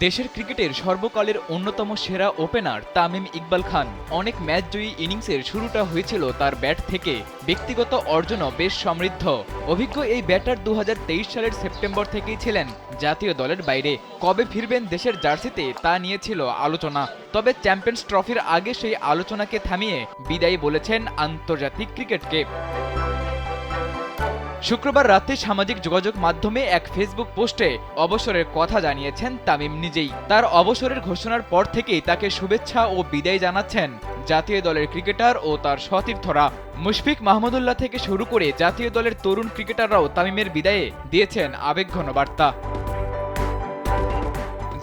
দেশের ক্রিকেটের সর্বকালের অন্যতম সেরা ওপেনার তামিম ইকবাল খান। অনেক ম্যাচজয়ী ইনিংসের শুরুটা হয়েছিল তার ব্যাট থেকে। ব্যক্তিগত অর্জনও বেশ সমৃদ্ধ। অভিজ্ঞ এই ব্যাটার 2023 সালের সেপ্টেম্বর থেকেই ছিলেন জাতীয় দলের বাইরে। কবে ফিরবেন দেশের জার্সিতে তা নিয়েছিল আলোচনা। তবে চ্যাম্পিয়ন্স ট্রফির আগে সেই আলোচনাকে থামিয়ে বিদায় বলেছেন আন্তর্জাতিক ক্রিকেটকে। শুক্রবার রাতে সামাজিক যোগাযোগ মাধ্যমে এক ফেসবুক পোস্টে অবসরের কথা জানিয়েছেন তামিম নিজেই। তার অবসরের ঘোষণার পর থেকেই তাকে শুভেচ্ছা ও বিদায় জানাচ্ছেন জাতীয় দলের ক্রিকেটার ও তার সতীর্থরা। মুশফিক মাহমুদুল্লাহ থেকে শুরু করে জাতীয় দলের তরুণ ক্রিকেটাররাও তামিমের বিদায়ে দিয়েছেন আবেগঘন বার্তা।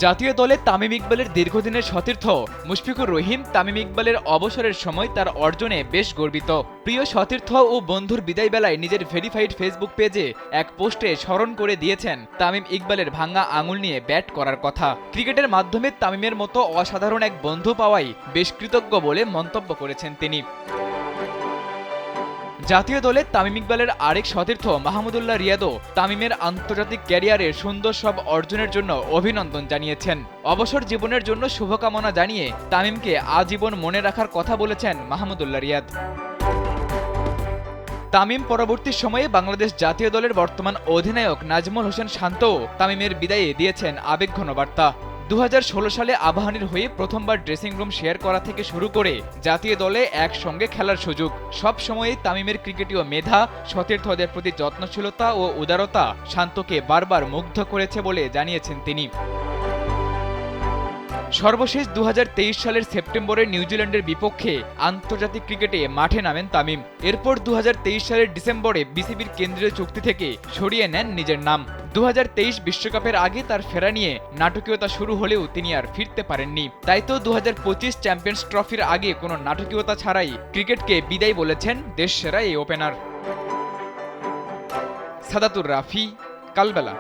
জাতীয় দলে তামিম ইকবালের দীর্ঘদিনের সতীর্থ মুশফিকুর রহিম তামিম ইকবালের অবসরের সময় তার অর্জনে বেশ গর্বিত। প্রিয় সতীর্থ ও বন্ধুর বিদায় বেলায় নিজের ভেরিফাইড ফেসবুক পেজে এক পোস্টে স্মরণ করে দিয়েছেন তামিম ইকবালের ভাঙা আঙুল নিয়ে ব্যাট করার কথা। ক্রিকেটের মাধ্যমে তামিমের মতো অসাধারণ এক বন্ধু পাওয়াই বেশ কৃতজ্ঞ বলে মন্তব্য করেছেন তিনি। জাতীয় দলে তামিম ইকবালের আরেক সতীর্থ মাহমুদুল্লাহ রিয়াদও তামিমের আন্তর্জাতিক ক্যারিয়ারের সুন্দর সব অর্জনের জন্য অভিনন্দন জানিয়েছেন। অবসর জীবনের জন্য শুভকামনা জানিয়ে তামিমকে আজীবন মনে রাখার কথা বলেছেন মাহমুদুল্লাহ রিয়াদ। তামিম পরবর্তী সময়ে বাংলাদেশ জাতীয় দলের বর্তমান অধিনায়ক নাজমুল হোসেন শান্তও তামিমের বিদায়ে দিয়েছেন আবেগঘন বার্তা। 2016 সালে আবাহনীর হয়ে প্রথমবার ড্রেসিং রুম শেয়ার করা থেকে শুরু করে জাতীয় দলে একসঙ্গে খেলার সুযোগ, সব সময়ই তামিমের ক্রিকেটীয় মেধা, সতীর্থদের প্রতি যত্নশীলতা ও উদারতা শান্তকে বারবার মুগ্ধ করেছে বলে জানিয়েছেন তিনি। সর্বশেষ 2023 সালের সেপ্টেম্বরে নিউজিল্যান্ডের বিপক্ষে আন্তর্জাতিক ক্রিকেটে মাঠে নামেন তামিম। এরপর 2023 সালের ডিসেম্বরে বিসিবির কেন্দ্রীয় চুক্তি থেকে সরিয়ে নেন নিজের নাম। 2023 বিশ্বকাপের আগে তার ফেরা নিয়ে নাটকীয়তা শুরু হলেও তিনি আর ফিরতে পারেননি। তাই তো 2025 চ্যাম্পিয়ন্স ট্রফির আগে কোনো নাটকীয়তা ছাড়াই ক্রিকেটকে বিদায় বলেছেন দেশসেরা এই ওপেনার। সাদাতুর রাফি, কালবেলা।